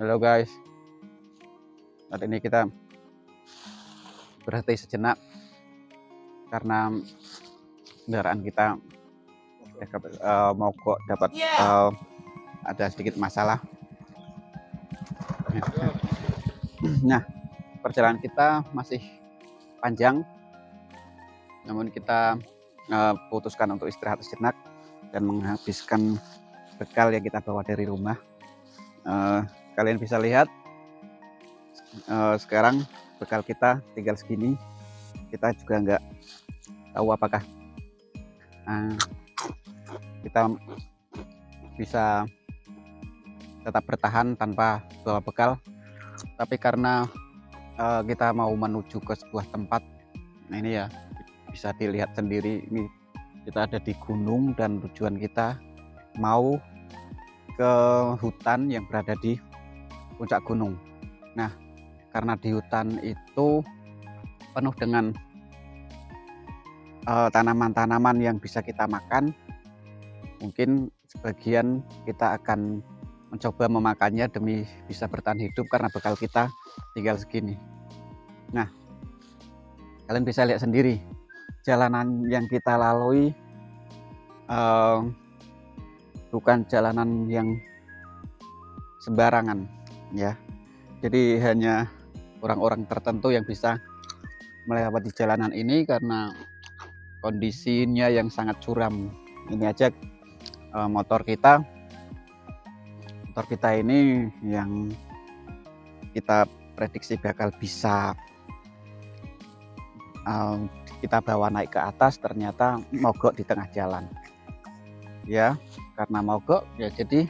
Halo guys, saat ini kita berhenti sejenak karena kendaraan kita mogok dapat ada sedikit masalah. Nah, perjalanan kita masih panjang, namun kita putuskan untuk istirahat sejenak dan menghabiskan bekal yang kita bawa dari rumah. Kalian bisa lihat sekarang bekal kita tinggal segini. Kita juga nggak tahu apakah kita bisa tetap bertahan tanpa bawa bekal, tapi karena kita mau menuju ke sebuah tempat. Nah, ini ya bisa dilihat sendiri, ini kita ada di gunung dan tujuan kita mau ke hutan yang berada di puncak gunung. Nah, karena di hutan itu penuh dengan tanaman-tanaman yang bisa kita makan, mungkin sebagian kita akan mencoba memakannya demi bisa bertahan hidup karena bekal kita tinggal segini. Nah, kalian bisa lihat sendiri jalanan yang kita lalui bukan jalanan yang sembarangan ya. Jadi hanya orang-orang tertentu yang bisa melewati jalanan ini karena kondisinya yang sangat curam. Ini aja motor kita ini yang kita prediksi bakal bisa kita bawa naik ke atas, ternyata mogok di tengah jalan ya. Karena mogok ya, jadi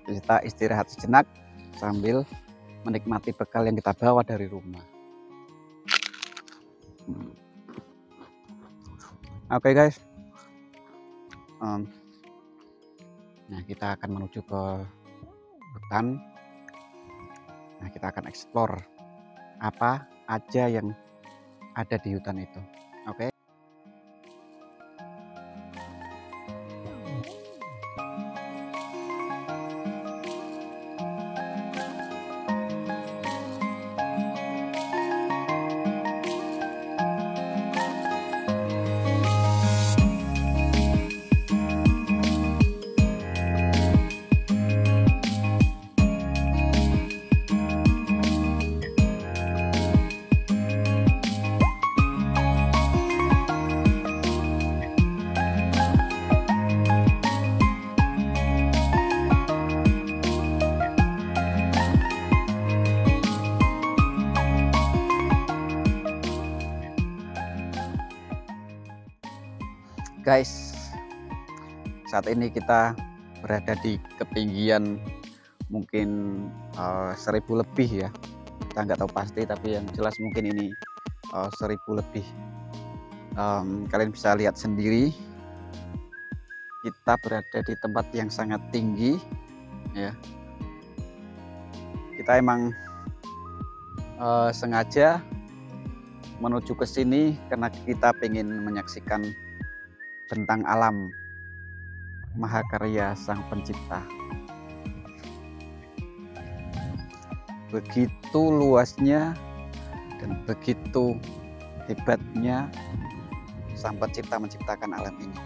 kita istirahat sejenak sambil menikmati bekal yang kita bawa dari rumah. Oke guys, nah kita akan menuju ke hutan. Nah, kita akan eksplor apa aja yang ada di hutan itu. Oke. Guys, saat ini kita berada di ketinggian mungkin 1000 lebih ya. Kita nggak tahu pasti, tapi yang jelas mungkin ini 1000 lebih. Kalian bisa lihat sendiri, kita berada di tempat yang sangat tinggi ya. Kita emang sengaja menuju ke sini karena kita ingin menyaksikan bentang alam mahakarya Sang Pencipta. Begitu luasnya dan begitu hebatnya Sang Pencipta menciptakan alam ini.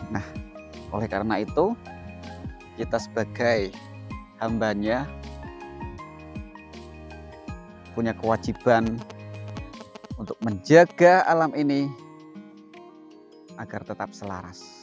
Nah, oleh karena itu kita sebagai hambanya punya kewajiban untuk menjaga alam ini agar tetap selaras.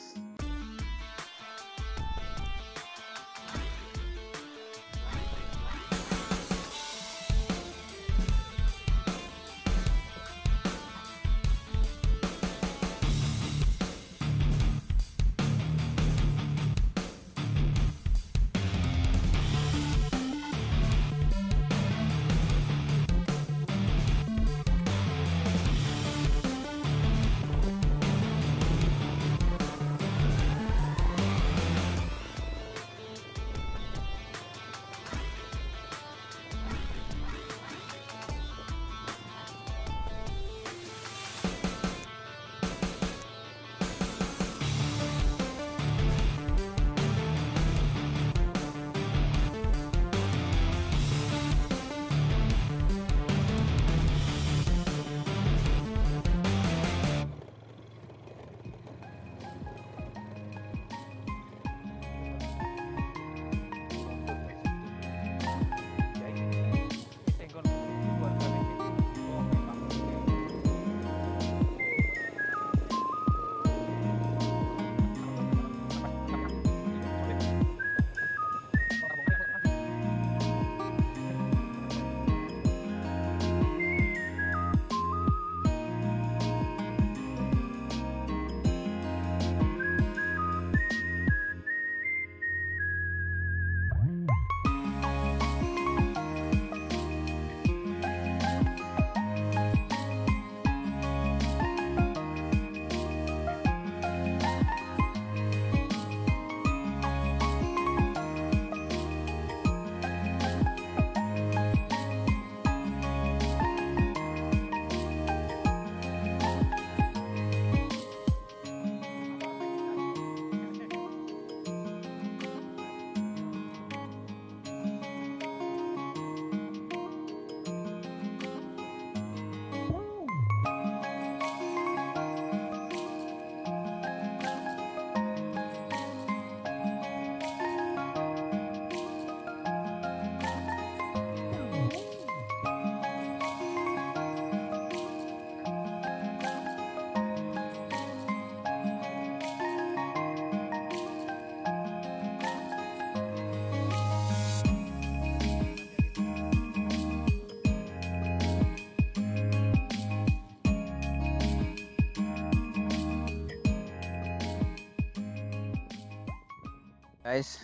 Guys,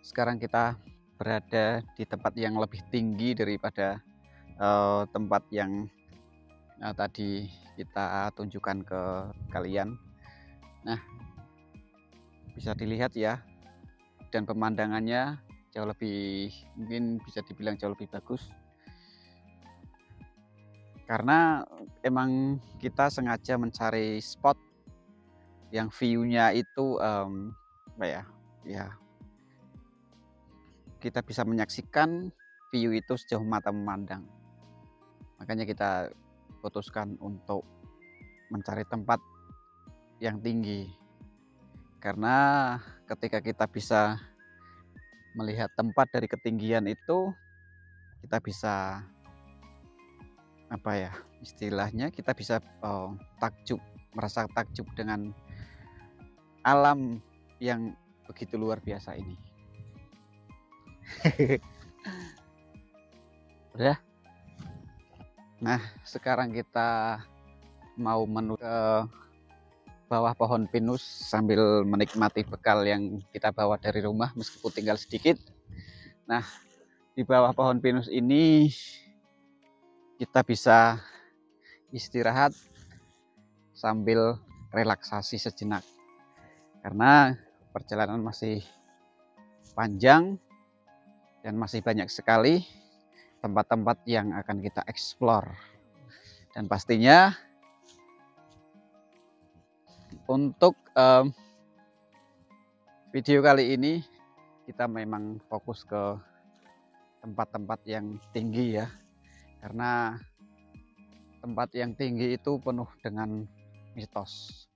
sekarang kita berada di tempat yang lebih tinggi daripada tempat yang tadi kita tunjukkan ke kalian. Nah, bisa dilihat ya, dan pemandangannya jauh lebih, mungkin bisa dibilang jauh lebih bagus, karena emang kita sengaja mencari spot yang view-nya itu apa ya, kita bisa menyaksikan view itu sejauh mata memandang. Makanya kita putuskan untuk mencari tempat yang tinggi, karena ketika kita bisa melihat tempat dari ketinggian itu, kita bisa apa ya, istilahnya kita bisa takjub, merasa takjub dengan alam yang begitu luar biasa ini. Udah. Nah, sekarang kita mau menuju ke bawah pohon pinus sambil menikmati bekal yang kita bawa dari rumah meskipun tinggal sedikit. Nah, di bawah pohon pinus ini kita bisa istirahat sambil relaksasi sejenak, karena perjalanan masih panjang dan masih banyak sekali tempat-tempat yang akan kita explore. Dan pastinya untuk video kali ini kita memang fokus ke tempat-tempat yang tinggi ya, karena tempat yang tinggi itu penuh dengan mitos.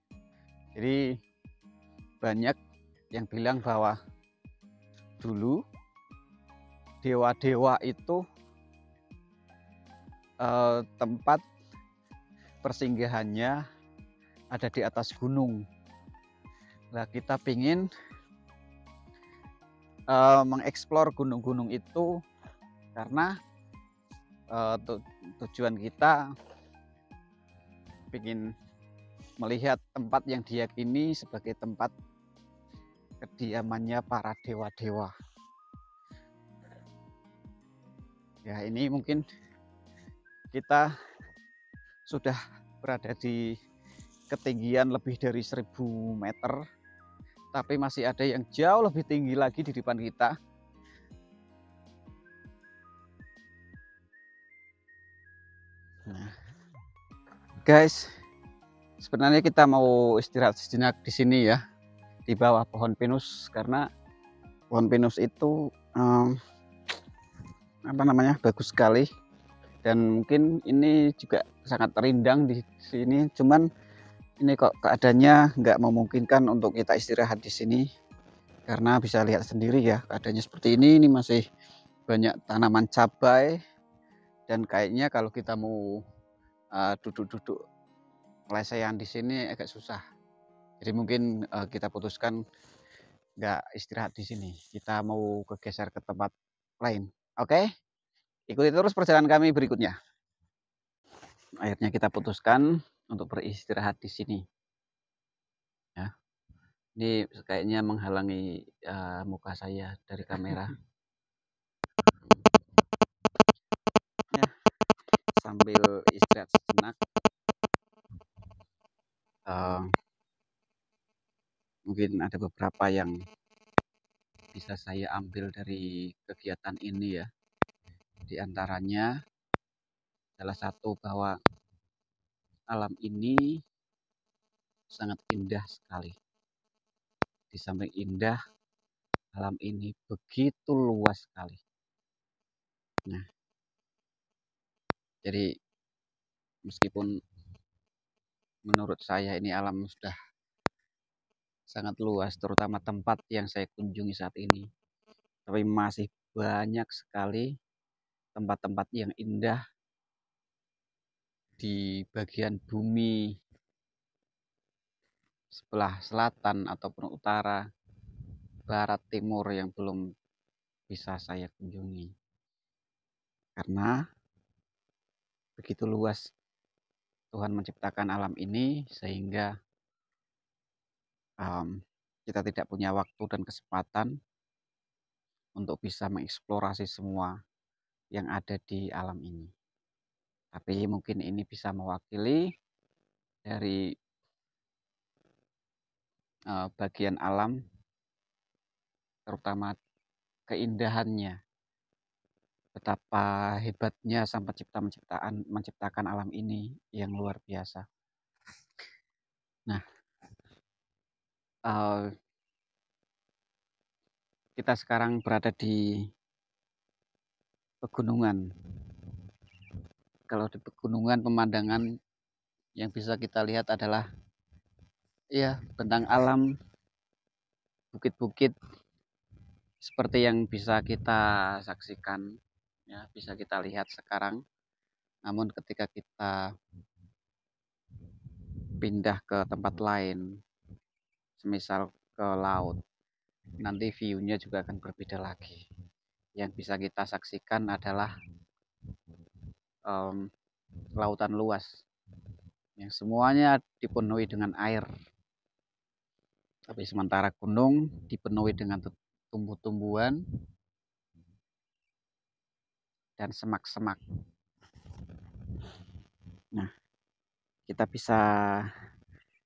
Jadi banyak yang bilang bahwa dulu dewa-dewa itu tempat persinggahannya ada di atas gunung. Nah, kita pingin mengeksplor gunung-gunung itu karena tujuan kita ingin melihat tempat yang diyakini sebagai tempat kediamannya para dewa-dewa. Ya, ini mungkin kita sudah berada di ketinggian lebih dari 1000 meter, tapi masih ada yang jauh lebih tinggi lagi di depan kita. Nah, guys, sebenarnya kita mau istirahat sejenak di sini ya, di bawah pohon pinus, karena pohon pinus itu apa namanya, bagus sekali, dan mungkin ini juga sangat rindang di sini. Cuman ini kok keadaannya nggak memungkinkan untuk kita istirahat di sini, karena bisa lihat sendiri ya keadaannya seperti ini. Ini masih banyak tanaman cabai, dan kayaknya kalau kita mau duduk-duduk lesehan di sini agak susah. Jadi mungkin kita putuskan nggak istirahat di sini, kita mau bergeser ke tempat lain. Oke, ikuti terus perjalanan kami berikutnya. Akhirnya kita putuskan untuk beristirahat di sini. Ya, ini kayaknya menghalangi muka saya dari kamera. Ya, sambil istirahat sejenak, mungkin ada beberapa yang bisa saya ambil dari kegiatan ini ya. Di antaranya salah satu bahwa alam ini sangat indah sekali. Di samping indah, alam ini begitu luas sekali. Nah, jadi meskipun menurut saya ini alam sudah sangat luas, terutama tempat yang saya kunjungi saat ini, tapi masih banyak sekali tempat-tempat yang indah di bagian bumi sebelah selatan ataupun utara, barat, timur yang belum bisa saya kunjungi, karena begitu luas Tuhan menciptakan alam ini, sehingga kita tidak punya waktu dan kesempatan untuk bisa mengeksplorasi semua yang ada di alam ini. Tapi mungkin ini bisa mewakili dari bagian alam, terutama keindahannya, betapa hebatnya sang pencipta menciptakan alam ini yang luar biasa. Nah, kita sekarang berada di pegunungan. Kalau di pegunungan, pemandangan yang bisa kita lihat adalah ya bentang alam, bukit-bukit seperti yang bisa kita saksikan, ya bisa kita lihat sekarang. Namun ketika kita pindah ke tempat lain, semisal ke laut, nanti view-nya juga akan berbeda lagi. Yang bisa kita saksikan adalah lautan luas yang semuanya dipenuhi dengan air. Tapi sementara gunung dipenuhi dengan tumbuh-tumbuhan dan semak-semak. Nah, kita bisa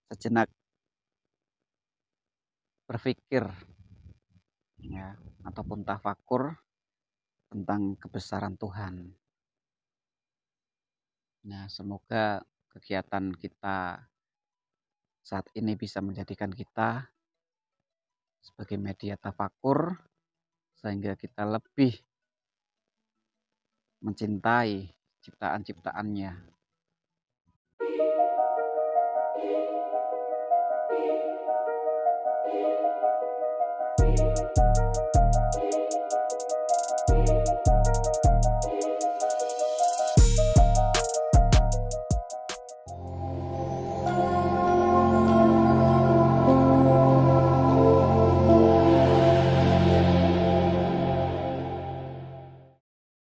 sejenak berpikir ya, ataupun tafakur tentang kebesaran Tuhan. Nah, semoga kegiatan kita saat ini bisa menjadikan kita sebagai media tafakur sehingga kita lebih mencintai ciptaan-ciptaannya